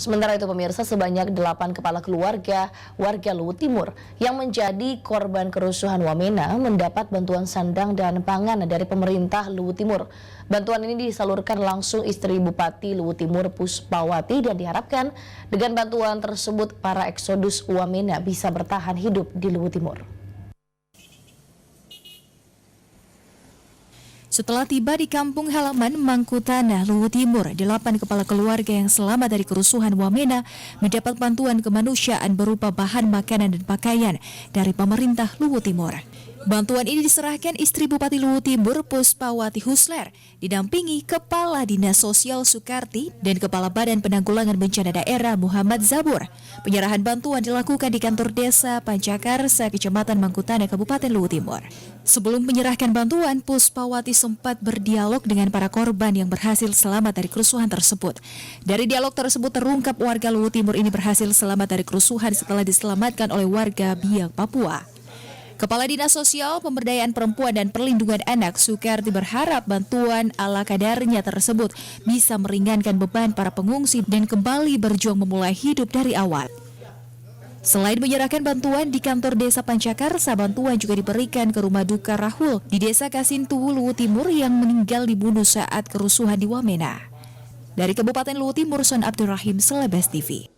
Sementara itu pemirsa, sebanyak 8 kepala keluarga warga Luwu Timur yang menjadi korban kerusuhan Wamena mendapat bantuan sandang dan pangan dari pemerintah Luwu Timur. Bantuan ini disalurkan langsung istri Bupati Luwu Timur Puspawati dan diharapkan dengan bantuan tersebut para eksodus Wamena bisa bertahan hidup di Luwu Timur. Setelah tiba di kampung halaman Mangkutanah, Luwu Timur, 8 kepala keluarga yang selamat dari kerusuhan Wamena mendapat bantuan kemanusiaan berupa bahan makanan dan pakaian dari pemerintah Luwu Timur. Bantuan ini diserahkan istri Bupati Luwu Timur Puspawati Husler, didampingi Kepala Dinas Sosial Sukarti dan Kepala Badan Penanggulangan Bencana Daerah Muhammad Zabur. Penyerahan bantuan dilakukan di kantor desa Pancakarsa, Kecamatan Mangkutanah, Kabupaten Luwu Timur. Sebelum menyerahkan bantuan, Puspawati sempat berdialog dengan para korban yang berhasil selamat dari kerusuhan tersebut. Dari dialog tersebut terungkap warga Luwu Timur ini berhasil selamat dari kerusuhan setelah diselamatkan oleh warga Biak, Papua. Kepala Dinas Sosial, Pemberdayaan Perempuan dan Perlindungan Anak Sukarti berharap bantuan ala kadarnya tersebut bisa meringankan beban para pengungsi dan kembali berjuang memulai hidup dari awal. Selain menyerahkan bantuan di kantor desa Pancakarsa, bantuan juga diberikan ke rumah duka Rahul di desa Kasintuwu, Luwu Timur yang meninggal dibunuh saat kerusuhan di Wamena. Dari Kabupaten Luwu Timur, Son Abdurrahim, Selebes TV.